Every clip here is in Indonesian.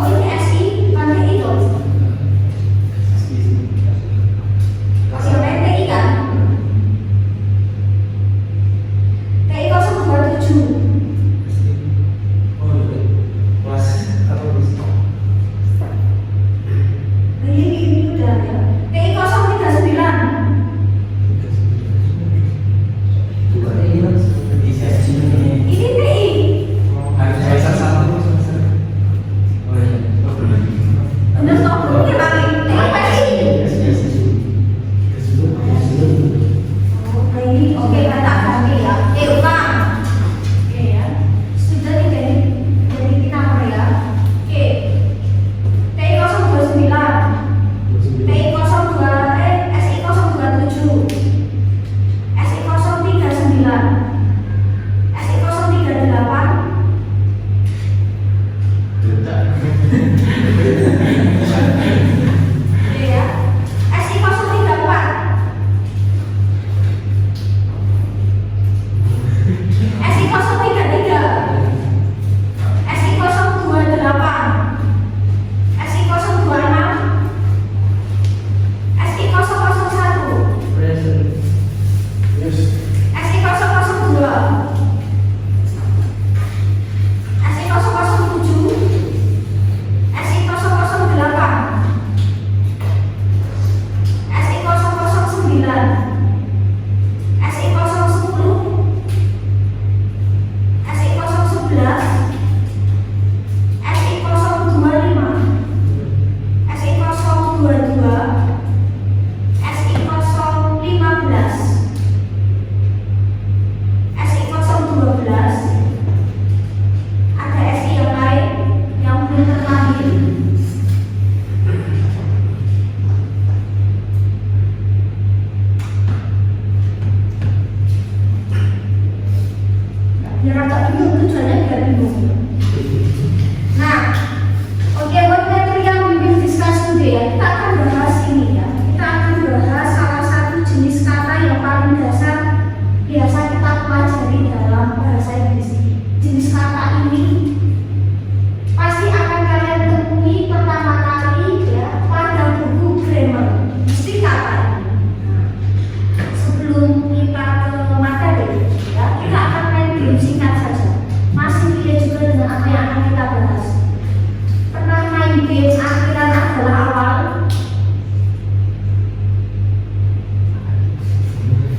Oh ini SI, bukan TI dong. Siapa yang TI kan? TI 027. Ini udah ya. TI 039. Ini TI. Bener toh? Ini lagi. TI. Oh, ini oke kata ganti ya. Ulang. Oke ya. Sudah nih jadi kita apa ya? Oke. TI 029. TI 02 SI 027. SI 039. SI 038. Iya. SI 034. SI 033. SI 028. SI 026. SI 001. SI 002. SI 007. SI 008. SI 009. SI 010. SI 011. SI 025. SI 022. SI 015. SI 012. Ada SI yang lain yang belum terlahir. Biar agak bingung tujuannya biar bingung. Nah, oke buat materi yang bimbing discuss today ya, kita akan bahas ini ya. Kita akan bahas salah satu jenis kata yang paling dasar biasa kita pelajari dalam bahasa Inggris. Jenis kata ini pasti akan kalian temui pertama kali ya pada buku grammar. Mesti kata ini. Nah, sebelum kita ke materi ya, kita akan main game singkat saja. Masih relate juga dengan apa yang akan kita bahas. Pernah main game akhiran adalah awal?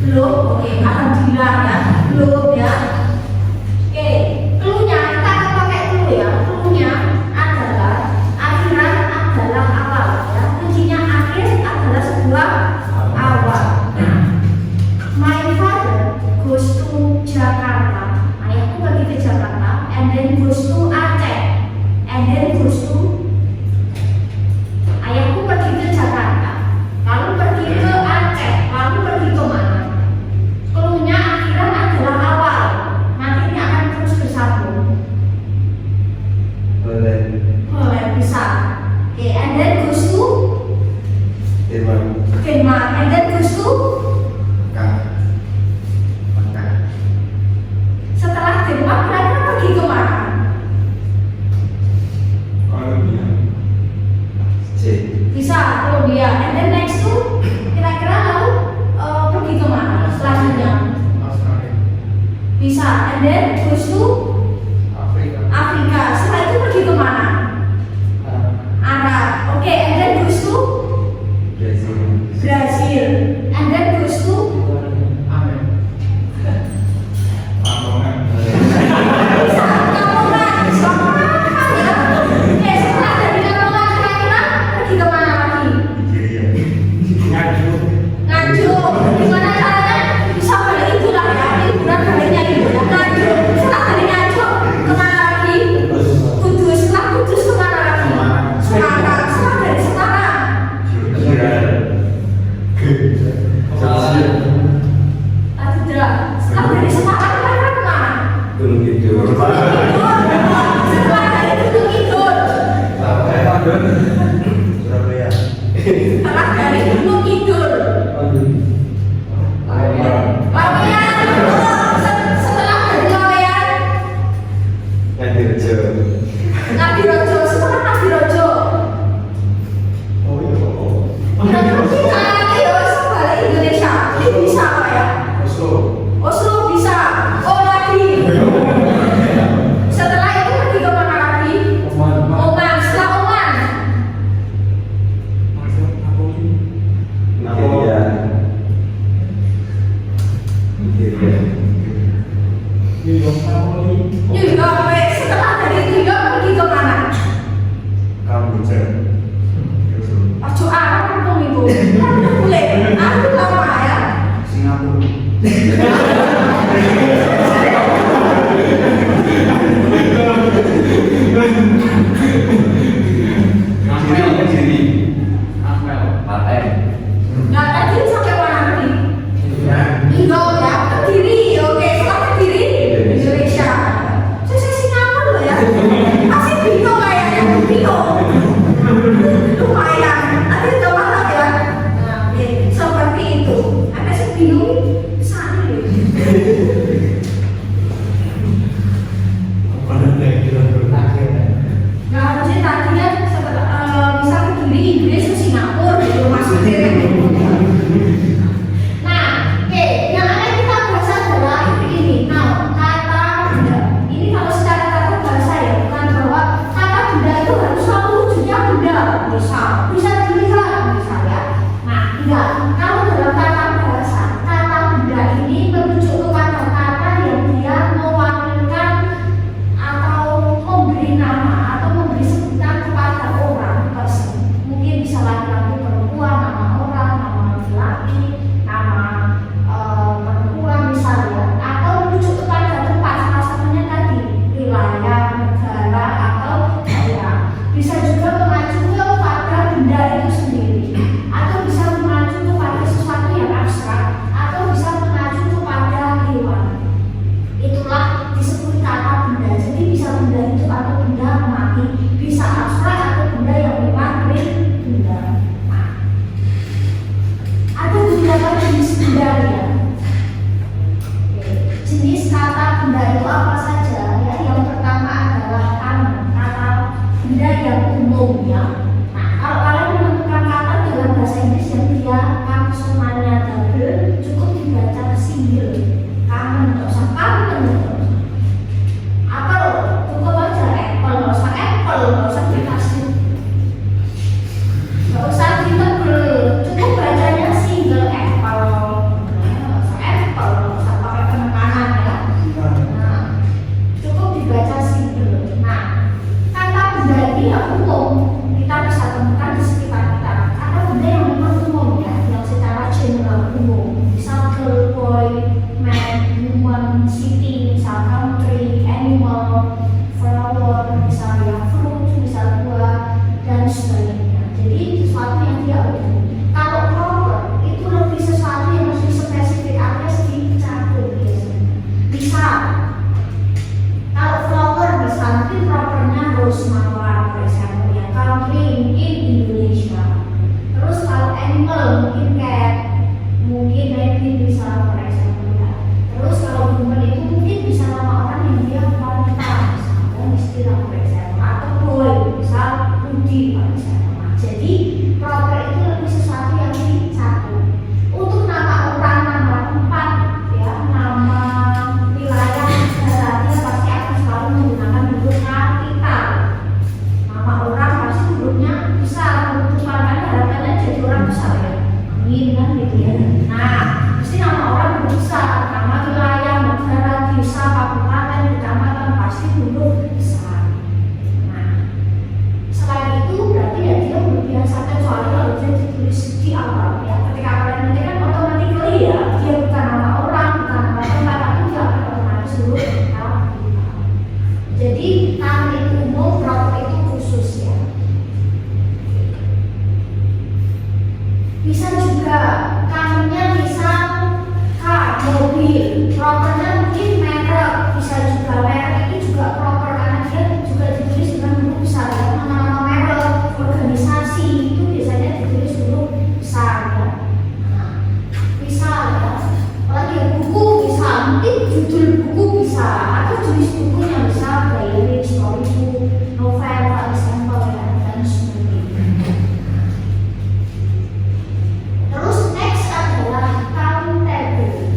Belum? Oke, alhamdulillah ya. Belum ya. Oke, clue-nya kita akan pakai clue ya. Clue-nya adalah akhiran adalah awal ya. Kuncinya akhir adalah sebuah awal. My father goes to Jakarta. Ayahku pergi ke Jakarta, and then goes to Aceh, and then goes to. Ayahku pergi ke Jakarta, lalu pergi ke Aceh, lalu pergi ke mana? Clue-nya akhiran adalah awal. Nanti ini akan terus bersambung. Boleh bisa. Oke, and then goes to Denmark, and then goes to. Setelah Denmark kira-kira pergi ke mana? Bisa, Kolombia. And then next to kira-kira lalu pergi ke mana selanjutnya? Bisa. And then goes to Afrika. Setelah itu pergi ke mana? Arab. Oke, and then goes to Brazil. And then goes to bisa. Lamongan. Ya. Oke, setelah dari Lamongan kira-kira pergi ke mana lagi? Nganjuk. Gimana caranya? Bisa balik itulah ya. Liburan baliknya itu ya. Nganjuk. Setelah dari Nganjuk kemana lagi? Kudus. Setelah Kudus kemana lagi? Semarang. Setelah dari Semarang tidak. Setelah dari Semarang kira-kira kemana? Setelah dari Gunung Kidul. Setelah dari Gunung Kidul. Laweyan. Setelah dari Laweyan. Ngadirojo. Setelah Ngadirojo memberi nama atau memberi sebutan kepada orang person, mungkin bisa laki-laki perempuan, nama orang, nama laki-laki, nama perempuan misalnya, atau merujuk kepada tempat, salah satunya tadi wilayah, negara, atau daerah. Bisa juga mengacu kepada benda itu sendiri, atau bisa mengacu kepada sesuatu yang abstrak, atau bisa mengacu kepada hewan. Itulah disebut kata benda. Jadi bisa benda itu atau benda mati, bisa abstrak atau benda yang memang benda. Nah, ada beberapa jenis benda ya. Jenis kata benda itu apa saja? Ya, yang pertama adalah kata benda yang umum ya. Nah, kalau kalian menemukan kata dalam bahasa Inggris yang dia konsonannya double, cukup dibaca single. Common, nggak usah common. Apel, cukup aja apple, nggak usah apple, nggak usah dikasih, nggak usah ditebel, cukup bacanya single apple. Nggak usah apple, nggak usah pakai penekanan ya. Nah, cukup dibaca single. Nah, kata benda ini ya umum, kita bisa temukan di sekitar kita. Kata benda yang memang umum ya, yang secara general umum. Misal girl, boy, man, woman, city, misal country, animal, flower, misalnya fruit, misal buah, dan sebagainya. Jadi sesuatu yang dia umum. Kalau proper itu lebih sesuatu yang lebih spesifik, alias dicakup biasanya. Misal kalau flower misal mungkin propernya rose mawar, misalnya ya, country mungkin Indonesia. Terus kalau animal mungkin cat, mungkin rabbit misal misalnya. Terus kalau human itu mungkin bisa nama orang yang dia wanita, misalnya istilah misalnya, atau boy, misal Budi misalnya. Jadi proper itu lebih sesuatu yang dicakup. Untuk nama orang, nama tempat, ya, nama wilayah, negara, dia pasti akan selalu menggunakan huruf kapital. Nama orang pasti hurufnya besar, huruf kan harapannya jadi orang besar ya. Amin kan gitu ya. Nah, pasti nama orang huruf besar, nama wilayah, negara, desa, kabupaten, kecamatan pasti huruf besar. Nah, selain itu berarti ya dia membiasakan soalnya kalau dia ditulis di awal ya. Ketika kalian nanti kan otomatis ya dia bukan nama orang, bukan nama tempat, tapi dia akan otomatis huruf kapital. Jadi nama itu umum, proper itu khusus ya. Bisa juga kanannya bisa mobil, propernya mungkin merek, bisa juga merek itu juga proper karena dia juga ditulis dengan huruf besar ya. Nama-nama merek, organisasi itu biasanya ditulis huruf besar ya. Nah, bisa ya, apalagi ya, buku bisa, mungkin judul buku bisa, atau jenis bukunya bisa diary, storybook, novel, example ya, dan sebagainya. Terus next adalah countable.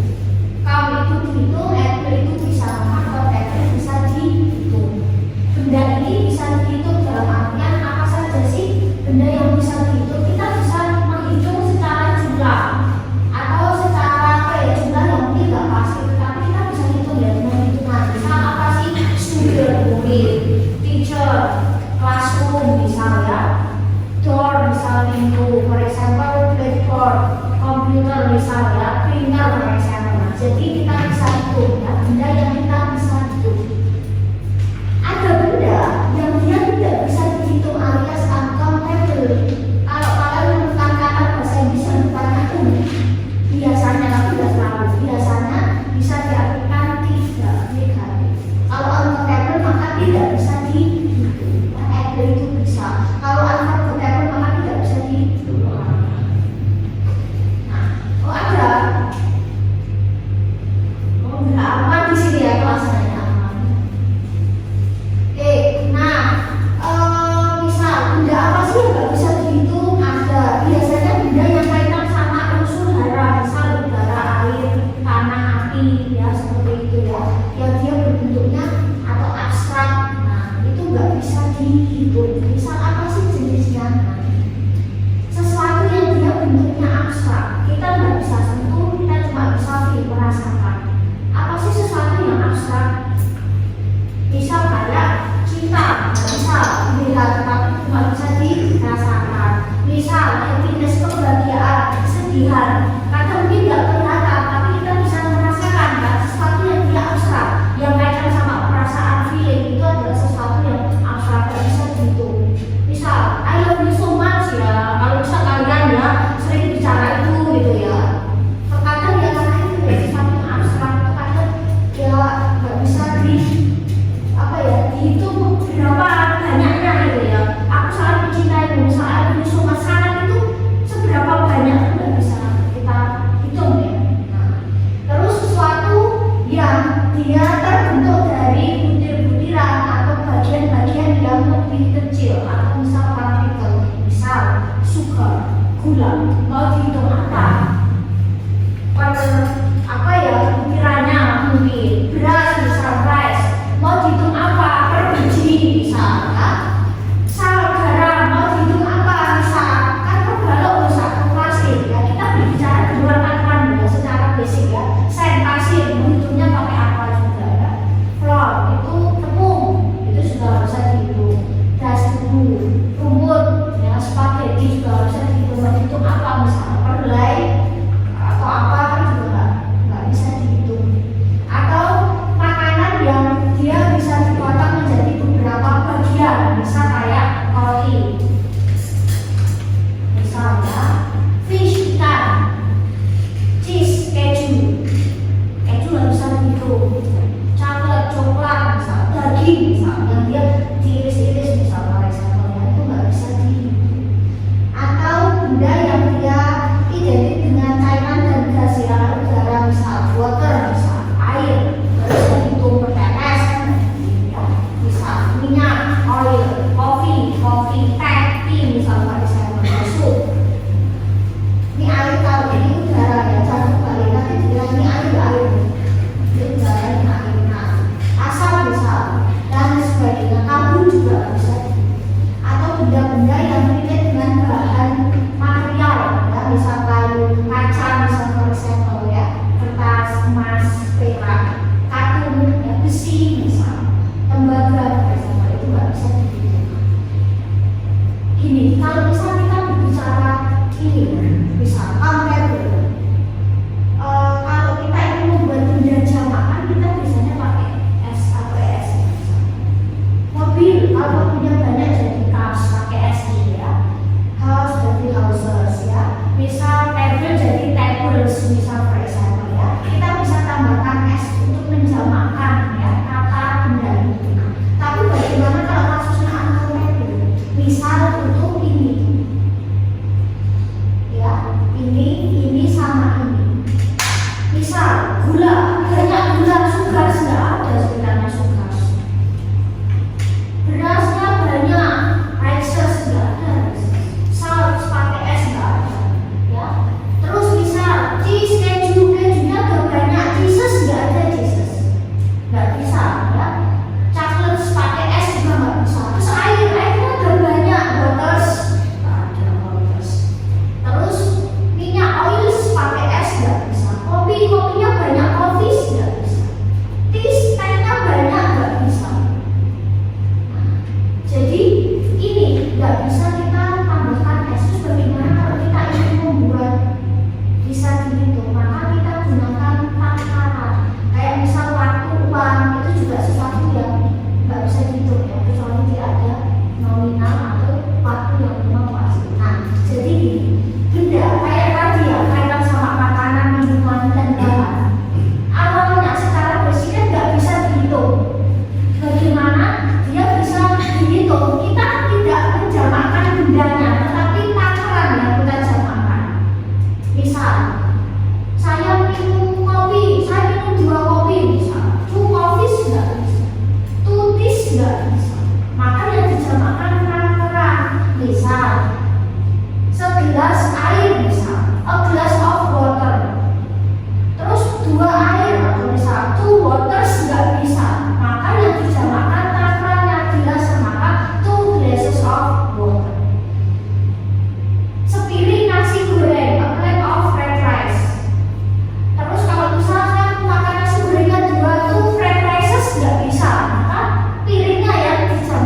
Count itu dihitung, able itu bisa atau able bisa dihitung. Benda ini bisa dihitung dalam artian apa saja sih benda yang bisa dihitung? Kita bisa menghitung secara jumlah atau secara jumlah yang mungkin nggak pasti, tapi kita bisa hitung ya dengan hitungan. Misal apa sih? Student, murid, teacher, classroom misalnya, door misal pintu, for example blackboard, komputer misalnya, printer for example. Jadi kita bisa hitung ya, benda yang kita bisa hitung. Ada benda yang dia tidak bisa dihitung alias uncountable. Kalau kalian menemukan kata bahasa Inggris yang depannya umum, biasanya tapi tidak selalu, biasanya bisa diartikan tidak negatif. Kalau uncountable maka tidak bisa dihitung. Able itu bisa. Kalau uncountable maka tidak bisa dihitung. Nah, ada. Enggak aman di sini ya kelasnya ya. Misal benda apa sih yang nggak bisa dihitung? Ada biasanya benda yang kaitan sama unsur hara, misal udara, air, tanah, api, ya seperti itu ya. Yang dia berbentuknya atau abstrak, nah itu nggak bisa dihitung. Misal apa sih jenisnya? Sesuatu yang dia bentuknya abstrak, kita nggak bisa sentuh, kita cuma bisa merasakan. Apa sih sesuatu yang abstrak? Misal kayak cinta bisa dilihat tapi cuma bisa dirasakan. Misal happiness, kebahagiaan, kesedihan, kadang mungkin nggak kelihatan tapi kita bisa merasakan kan, sesuatu yang tidak abstrak yang kaitan sama perasaan, feeling itu adalah sesuatu yang abstrak, nggak bisa dihitung. Misal I love you so much ya, kalau misal kalian ya sering bicara itu gitu ya, terkadang ya karena itu dari sesuatu yang abstrak, terkadang ya nggak bisa dihitung berapa banyaknya gitu ya. Aku sangat mencintaimu, misalnya aku cuma sangat itu seberapa banyak itu nggak bisa kita hitung ya. Nah, terus sesuatu yang dia terbentuk dari butir-butiran atau bagian-bagian yang lebih kecil atau misal partikel, misal sugar, gula, mau dihitung apa? Apa ya butirannya mungkin, beras misal rice, mau dihitung apa? Per biji misal kan? Sal, garam, mau dihitung apa? Misal kan per balok misal plastik ya, kita berbicara di luar tataran ya, secara basic ya. Sen, pasir, menghitungnya pakai apa juga ya. Flour, itu tepung, itu sudah bisa dihitung. Das tubuh, rumput, ya spaghetti juga bisa dihitung. Mau dihitung apa? Misalnya perlai atau apa kan juga nggak bisa dihitung. Atau makanan yang dia bisa dipotong menjadi beberapa bagian, bisa kayak roti, misalnya fish, ikan, cheese, keju nggak bisa dihitung. Coklat, misal daging, misal yang dia diiris-iris, misal misalnya itu nggak bisa dihitung. Atau benda yang dia identik dengan cairan dan gas ya, udara, misal water, misal air, terus dihitung bertetes ya, misal minyak, oil, kopi, teh, tea, misal pada saya masuk. Ini air, kalau ini udara ya, jangan kembali nanti dibilang ini air, ini udara, ini air. Nah, asap misal dan sebagainya, kabut juga bisa. Atau benda-benda yang relate dengan bahan material ya, misal kayu, kaca, misal recycle ya, kertas, emas, perak, katun, ya, besi, misal tembaga, misalnya itu nggak bisa dihitung. Gini, kalau misal kita berbicara ini, misal komputer, kalau kita ingin membuat benda jamaah, kita biasanya pakai S atau ES. Mobil, kalau punya banyak jadi cars, pakai SI ya. House jadi houses ya. Misal table jadi tables, misal for example ya. Kita bisa tambahkan S untuk menjamakan ya kata benda itu. Tapi bagaimana kalau kasusnya uncompatible? Misal untuk ini ya, ini sama ini. Misal gula, banyak gula, sugar nggak ada sebenarnya sugar. Berasnya banyak, rices nggak ada, salt pakai es nggak ada, ya. Terus misal cheese, kejunya ada banyak, cheeses nggak ada, cheeses nggak bisa, ya. Chocolate pakai es juga nggak bisa. Terus airnya ada banyak, waters nggak ada waters. Terus minyak oil pakai es nggak bisa. Kopinya banyak, coffee nggak bisa. Tehnya banyak nggak bisa. Jadi ini nggak bisa kita tambahkan es. Bagaimana kalau kita ingin membuat bisa dihitung, maka kita gunakan takaran. Kayak misal waktu, uang, itu juga sesuatu yang nggak bisa dihitung ya, kecuali dia ada nominal atau waktu yang memang pasti. Nah, jadi gini, benda kayak tadi ya, kaitan sama makanan, minuman, dan bahan. Awalnya secara basic kan nggak bisa dihitung. Bagaimana dia bisa dihitung? Kita tidak menjamakan bendanya, tetapi takaran yang kita jamakan. Misal, saya minum kopi, saya minum 2 kopi, misal 2 coffees nggak bisa, 2 teas nggak bisa. Maka yang dijamakan takaran. Misal, segelas air, misal a glass of water. Terus 2 air atau misal 2 waters nggak bisa. Maka yang dijamakan takarannya gelas, maka 2 glasses of water. Sepiring nasi goreng, a plate of fried rice. Terus kalau misalkan makan nasi gorengnya 2 tuh fried rices nggak bisa, maka piringnya yang dijamakan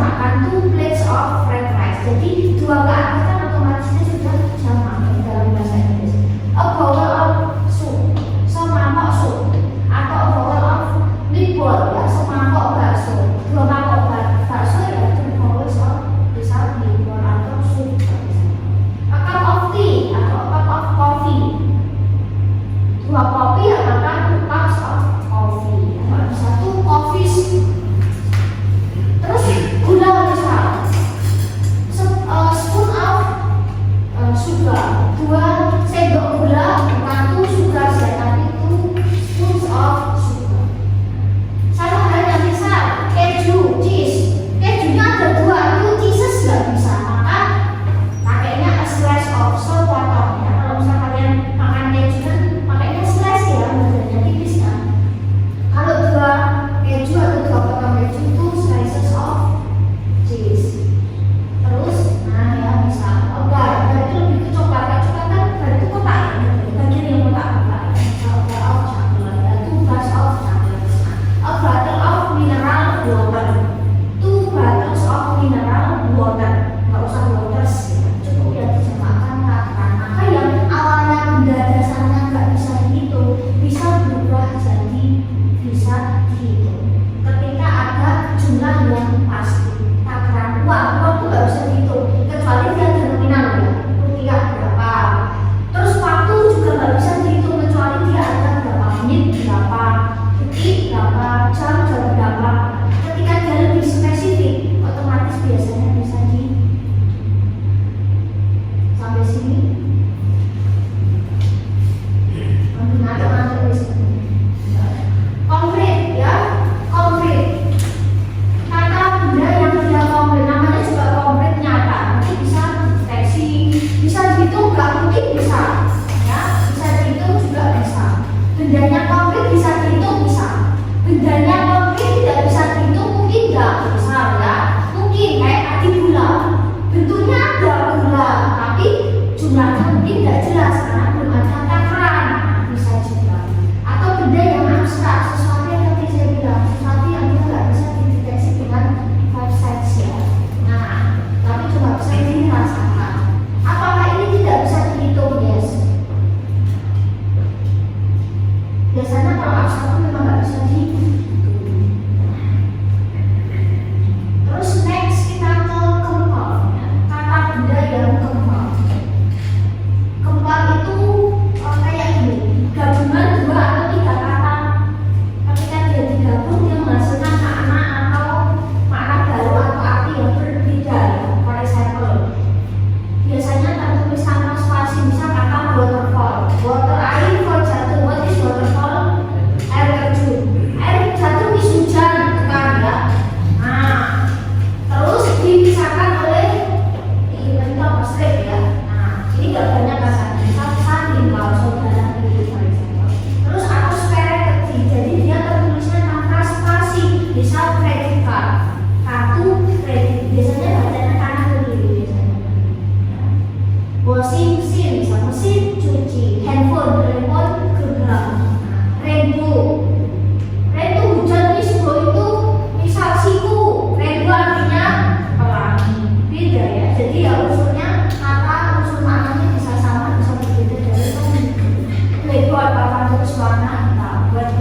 warna, nah buat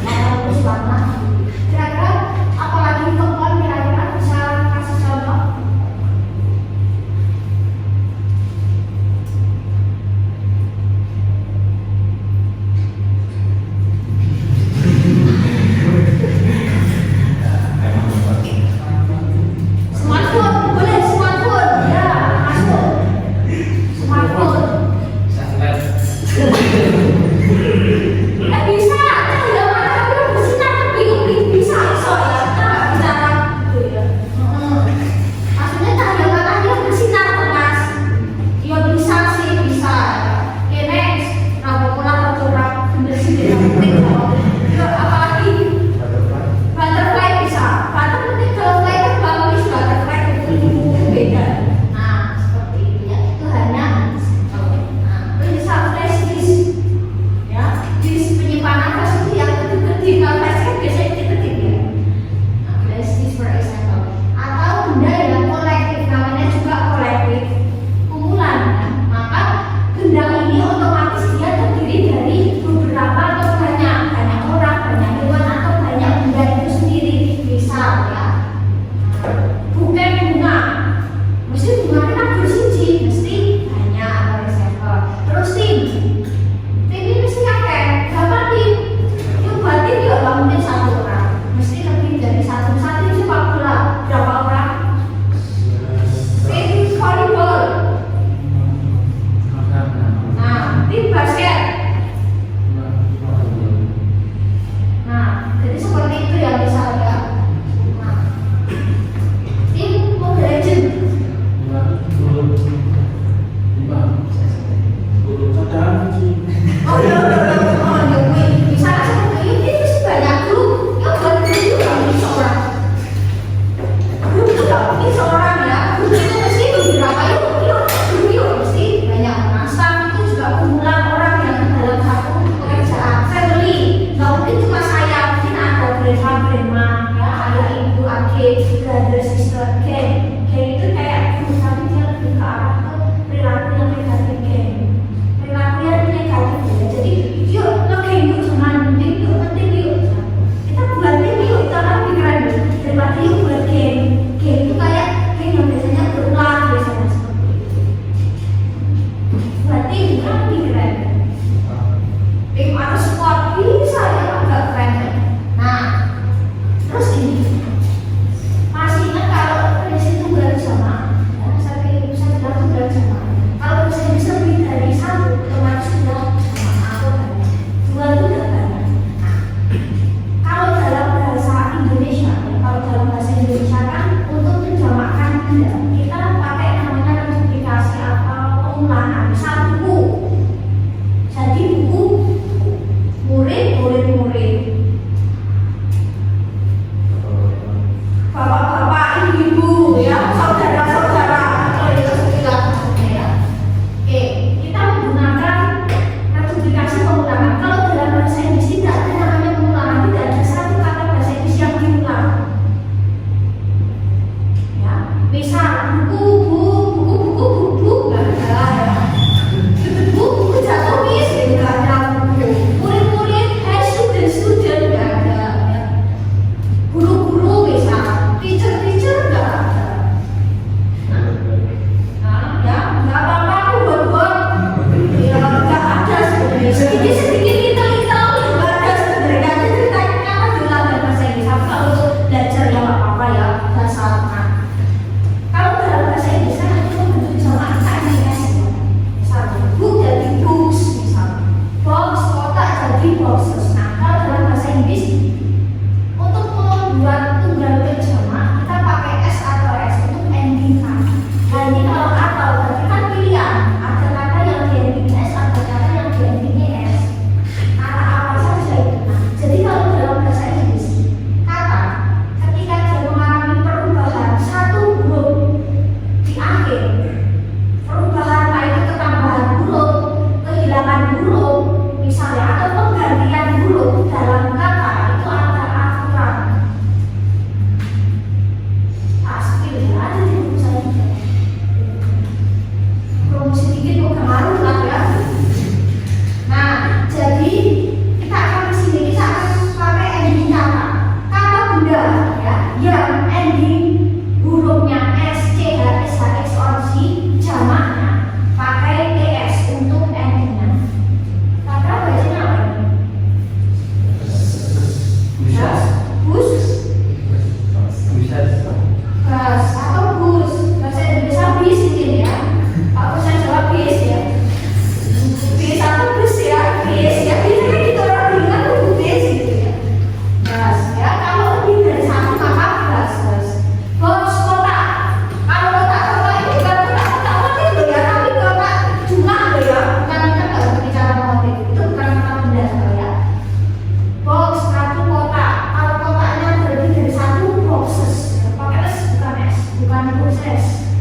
harus warna. Kira-kira apalagi temuan kira-kira bisa kasih contoh? Smartphone, boleh smartphone, ya masuk. Smartphone. Tapi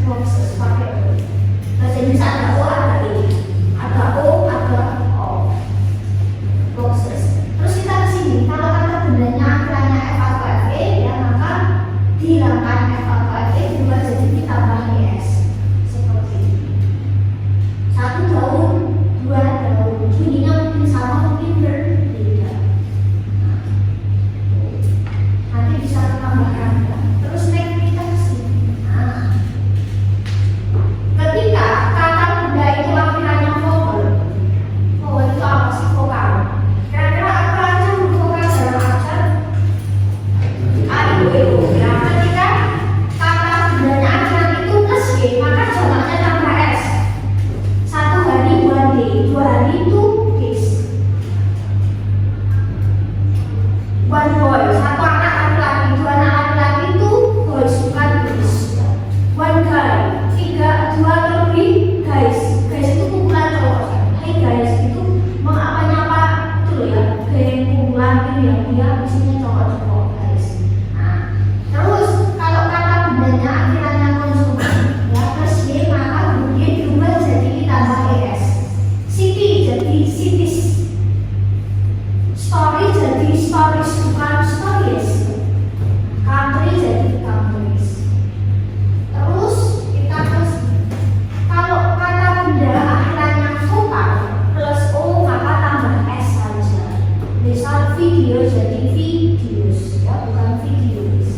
boxes pakai O. Bahasa Indonesia ada O, ada E, ada O, ada O. Boxes. Terus kita ke sini. Kalau kata bendanya akhirannya F atau FE, ya maka dihilangkan F atau FE juga jadi ditambah ES. Seperti ini. 1 daun, 2 daun. Bunyinya mungkin sama, mungkin berbeda. Nanti bisa tambahkan. Terus next kita ke sini. Nah, ketika kata benda itu akhirannya vowel, vowel itu apa sih? Vokal. Kira-kira apa aja huruf vokal dalam aksar A, I, O, E, O. Ya, ketika kata bendanya akhiran itu plus Y, maka jamaknya tambah S. 1 hari 1 day, 2 hari 2 days. 1 boy, 1 anak laki-laki, 2 anak laki-laki, 2 boys, bukan boys. 1 guy, 2 lebih guys. Guys itu kumpulan cowok. Hai guys, itu apa-apa itu loh ya, geng kumpulan itu yang dia isinya cowok-cowok guys. Nah, terus kalau kata bendanya akhirannya konsumen, ya plus Y, maka huruf Y diubah jadi ditambah ES. City jadi cities. Story jadi stories, bukan stories. Country jadi countries. Terus kita terus kalau kata benda akhirannya vokal plus O maka tambah S saja. Misal video jadi videos, ya bukan videos.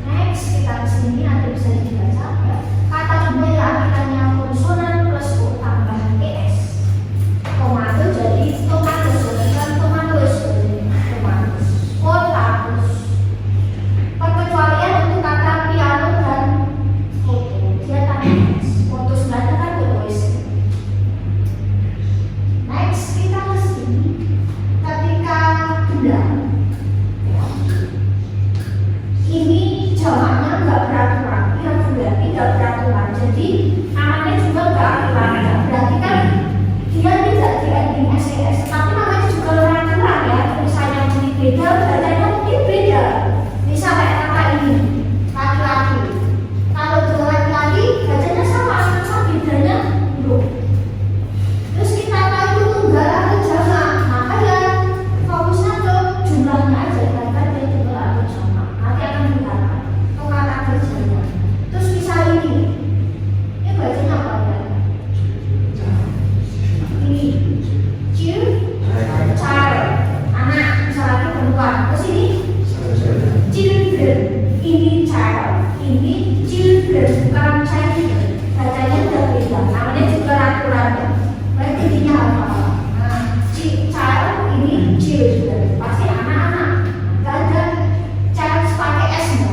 Next kita kesini nanti bisa dibaca ya. Kata benda yang akhirannya konsonan plus O tambah ES. Tomato jadi tomatos, bukan tomatos, jadi tomatos. Potatos. Perkecualian untuk kata piano dan foto, dia tambah S. Foto sebenarnya kan fotois. Next kita ke sini. Ketika benda ini jamaknya nggak beraturan, ya berarti nggak beraturan. Jadi namanya juga nggak aturan. Berarti kan dia tidak di ending SES, tapi namanya juga aturan ya. Misalnya bunyi beda, bacanya mungkin beda. Misal kayak kata ini, laki-laki. Kalau dua laki-laki, bacanya sama, cuma bedanya huruf. Terus kita tahu itu tunggal atau jamak, maka ya fokusnya ke jumlahnya aja, karena dia tunggal atau jamak. Nanti akan dikatakan atau kata kerjanya. Terus misal ini bacanya apa ya? Ini child, anak, misalnya perempuan. Terus ini children, ini child, ini children, bukan children. Bacanya udah beda, namanya juga aturan. Berarti intinya apa? Nah, child, ini children, pasti anak-anak. Gak ada child pakai S nya.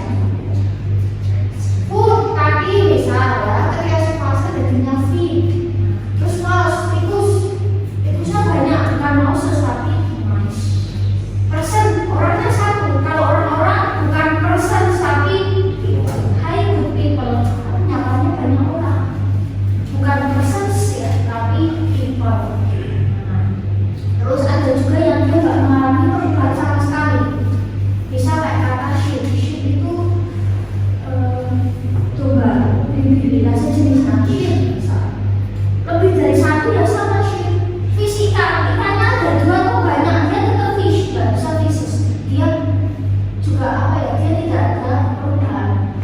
Food, tapi misalnya ketika spasi jadinya feed. Terus mouse, tikusnya banyak, bukan mouse tapi mice. Person, orangnya satu. Kalau orang-orang bukan person tapi people. Hai good people, nyatanya banyak orang. Bukan persons ya, tapi people. Nah, terus ada juga yang dia nggak mengalami perubahan sama sekali. Bisa kayak kata sheep itu domba, biasa jenisnya sheep misalnya. Lebih dari satu ya sama sheep. Fisika, ikannya ada 2 atau banyak, dia tetap fish, nggak bisa fishes. Dia juga apa ya, dia tidak ada perubahan.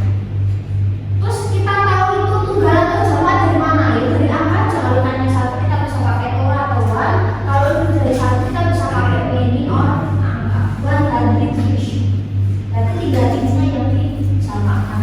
Terus kita tahu itu tunggal atau jamak dari mana? Ya dari angka aja. Kalau ikannya 1 kita bisa pakai or atau one. Kalau lebih dari 1 kita bisa pakai many or angka. 100 fish. Berarti 3 jenisnya yang dijamakkan.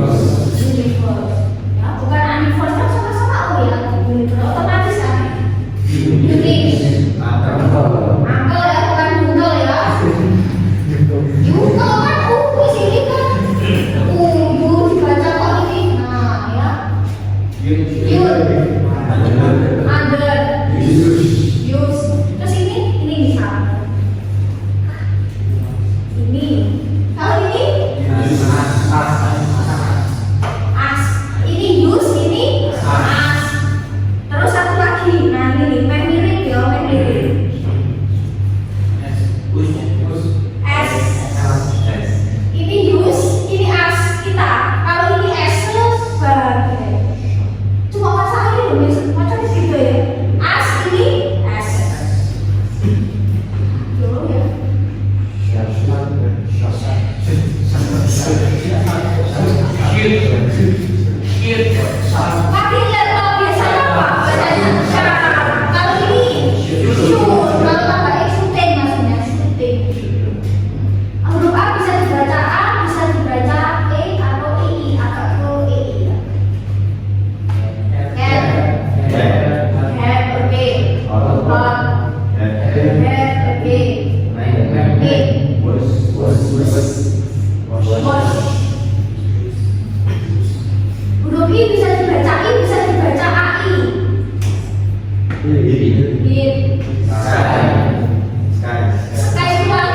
Universe. Ya, bukan universe kan sama-sama O ya. Universe otomatis kan. Unit. Angkel ya, bukan Google ya. Google kan di sini kan. Dibaca kok ini. Nah, ya. Under. Use. Terus ini misalnya. Ini. Kalau ini as. Ini use, ini as. Terus satu lagi. Nah, ini mirip ya, mirip. S. Ini use, ini as kita. Kalau ini S sebagai. Cuma masalahnya loh, macam gitu ya. As ini S. Dulu ya. Tapi lihat kalau biasanya apa? Bacanya kalau ini shoot, kalau tambah shooting maksudnya shooting. Huruf A bisa dibaca A, bisa dibaca E atau EI atau EI ya. Head, oke. Hot, head, oke. Huruf I bisa dibaca I, bisa dibaca AI. Hit. Sky itu lagi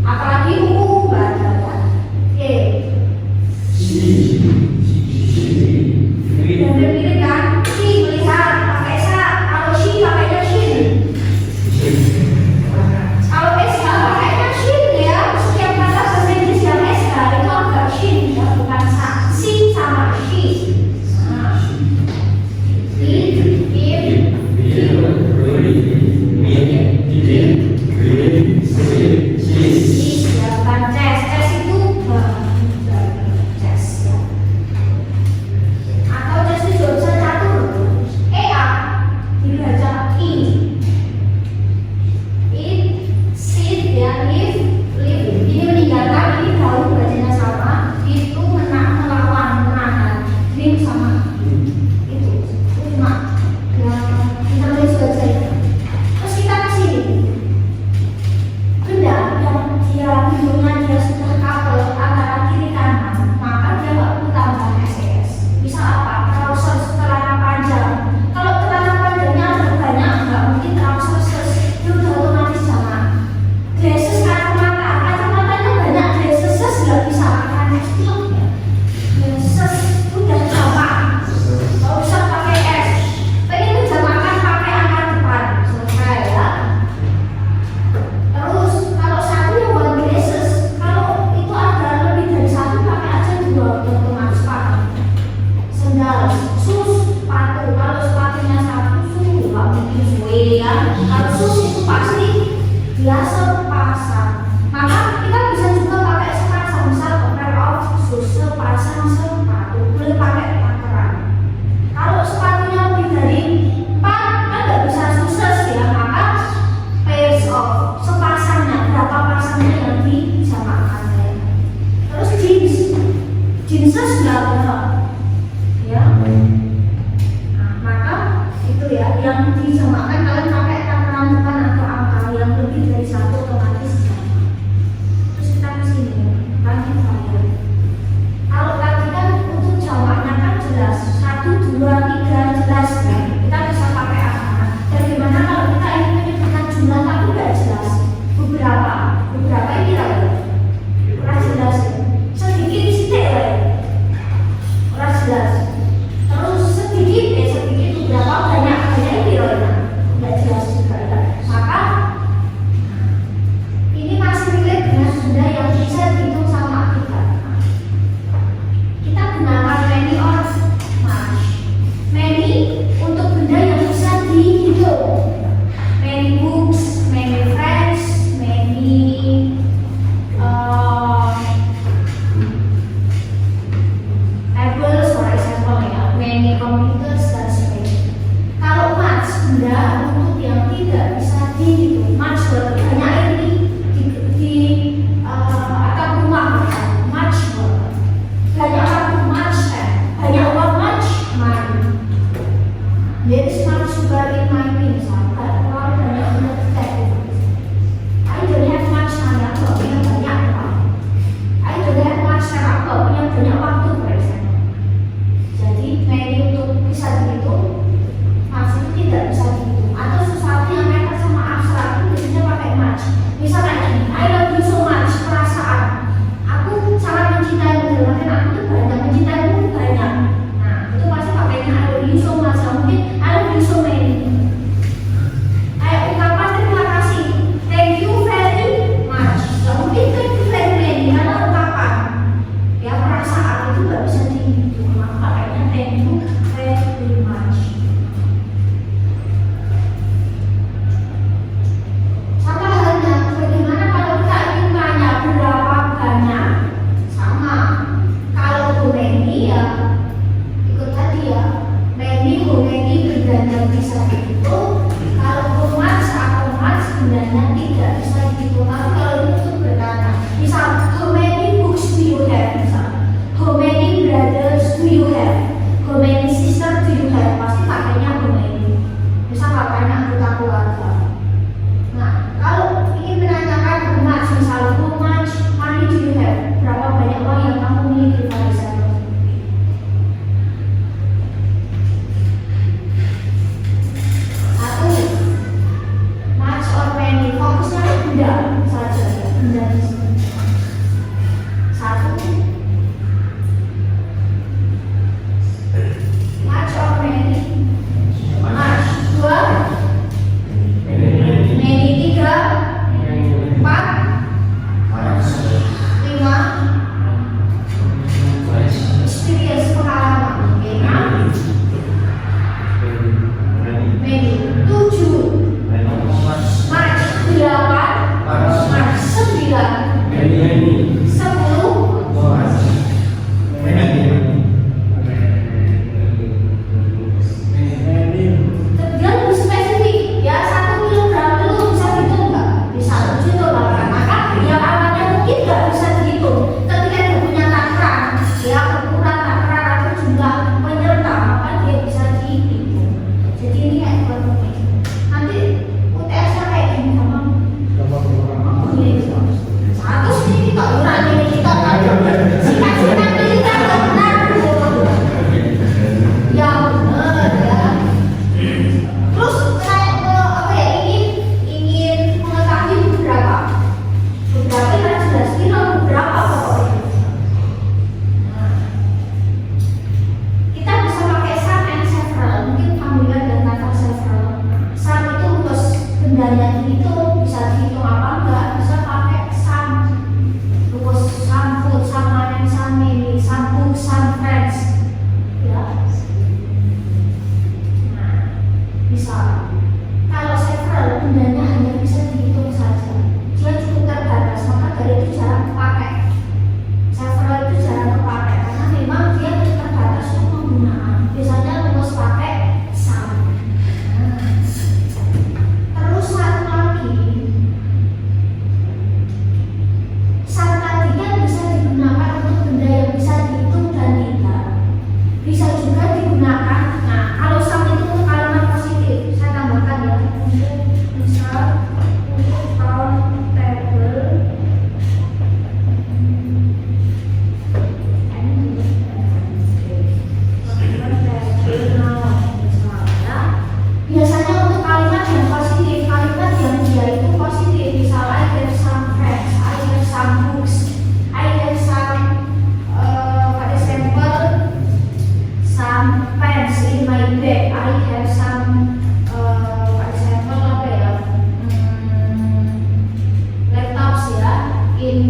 apalagi sepasang. Maka kita bisa juga pakai sepasang, misal a pair of shoes, sepasang sepatu, boleh pakai takaran. Kalau sepatunya lebih dari 4 kan nggak bisa sukses ya, maka pairs of, sepasangnya, berapa pasangnya yang disamakan ya. Terus jeans, jeans berapa ya. Nah, maka itu ya yang disamakan, kalian pakai takaran depan atau angka yang lebih dari 1 otomatis sama. Terus kita ke sini lanjut lagi. Kalau tadi kan untuk jamaknya kan jelas 1, 2, 3 jelas ya, kita bisa pakai angka. Bagaimana kalau kita ingin menyebutkan jumlah tapi nggak jelas, beberapa ini lagi kurang jelas ya. Sedikit sithik ya, kurang jelas. Terus sedikit beberapa banyak ini loh ya, nggak jelas juga ya. Maka ini masih relate dengan benda yang bisa dihitung sama kita. Kita gunakan many or much. Many untuk benda yang bisa dihitung. Many books, many friends, many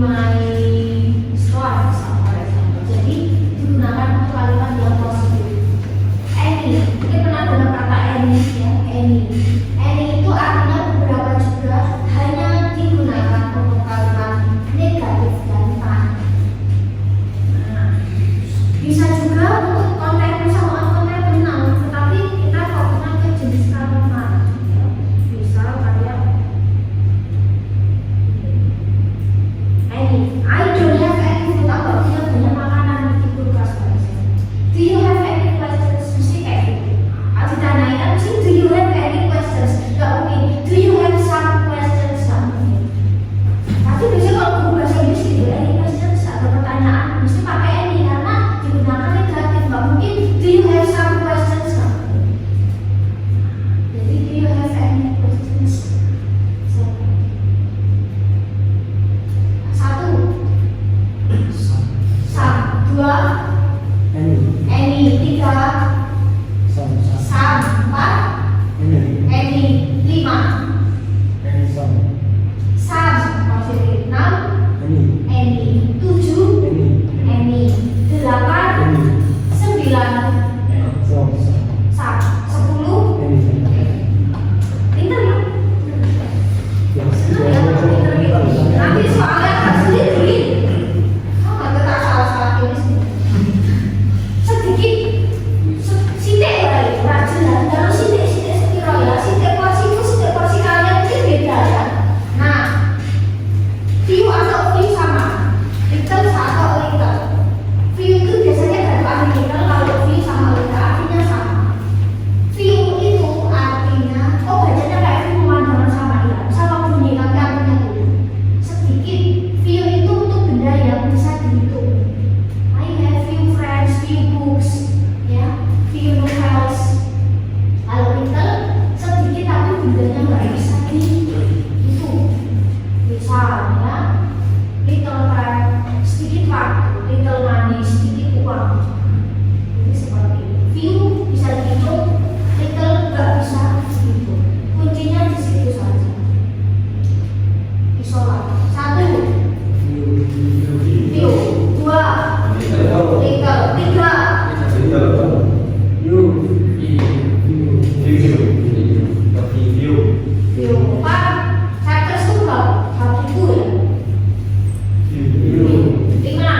my store, for example. Jadi digunakan untuk kalimat yang positif. Any, mungkin pernah dengar kata any ya, any. Any itu artinya beberapa juga, hanya digunakan untuk kalimat negatif dan tak. Nah, bisa juga untuk konten sama konten benang, tetapi kita fokusnya ke jenis kalimat. Misal kayak any, I don't have any food, aku gak punya banyak makanan di kulkas. Do you have any questions? Mesti kayak gitu. Ditanyain kan mesti do you have any questions? Gak mungkin. Do you have some questions? Gak mungkin. Tapi biasanya kalau guru bahasa Inggris gitu, any questions atau pertanyaan mesti pakai any karena digunakan negatif. Gak mungkin do you have some questions? Gak mungkin. Jadi do you have any questions? Satu, some. Dua, any. Tiga, some. Empat, any. Lima, some. Positif. Enam, any. Tujuh, any. Delapan, sembilan, some. Sepuluh, pinter ya? Senang ya kalau pinter gitu. Nanti soalnya agak sulit nih. Oh, nggak tak salah-salah ini sih. Sedikit, sidik ya, rajin lah. Kalau sidik sekira ya, sidik porsi kalian mungkin beda ya. Nah, few atau few sama, little atau little. Few itu biasanya dari arti little, kalau few sama little artinya sama. Few itu artinya, oh bacanya kayak few pemandangan sama ya, sama bunyi tapi artinya beda. Sedikit, few itu untuk benda yang bisa dihitung. I have few friends, few books, ya, few novels. Kalau little, sedikit tapi bendanya nggak bisa dihitung. Misalnya, little time, sedikit waktu, little money, sedikit uang. Jadi seperti itu. Few bisa dihitung, little nggak bisa dihitung. Kuncinya di situ saja. Isolat. Satu, few. Dua, little. Tiga, few. Empat, saya tersuka. Satu itu ya. Lima,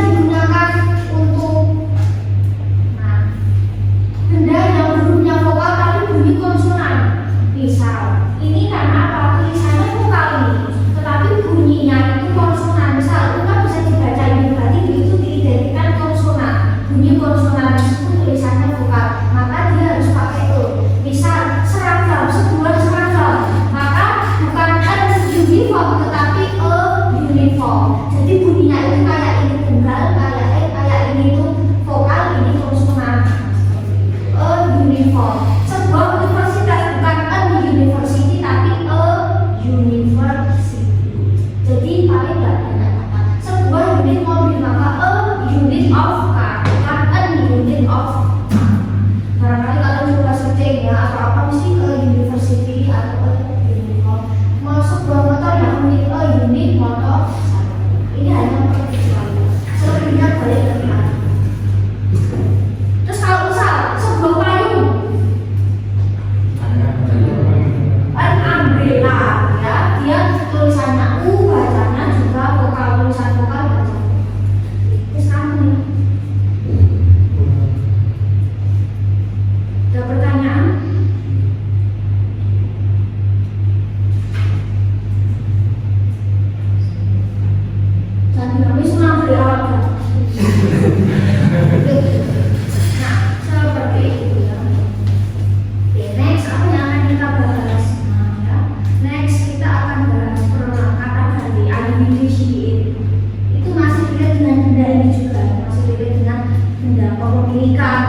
digunakan untuk benda yang hurufnya vokal tapi bunyi konsonan. Misal, ini karena apa? Tulisannya vokal ini, tetapi bunyinya itu konsonan. Misal, itu kan bisa dibaca ini berarti itu diidentikan konsonan. Bunyi konsonan itu tulisannya vokal, maka dia harus pakai e. Misal, seragam, sebuah seragam, maka bukan uniform tetapi uniform. Jadi bunyinya itu kayak ini tunggal, kayak ini itu vokal, ini konsonan. Uniform. Sebuah universitas bukan university tapi university. Jadi paling tidak banyak kata. Sebuah unit mobil maka unit of car, bukan unit of car. Barangkali kalau coba searching ya atau apa mesti university atau uniform. Mau sebuah motor yang unit unit motor. Ini hanya perkecualian. Selebihnya boleh terlihat. Terus kalau misal sebuah payung umbrella ya, dia tulisannya U, bacanya juga vokal, tulisan vokal baca. Terus kamu nih, ada pertanyaan? Jangan dinamis senang dari awal kan? Nah, seperti itu ya. Oke, next apa yang akan kita bahas? Next kita akan bahas kata ganti individuation. Itu masih relate dengan benda ini juga, masih relate dengan benda kepemilikan.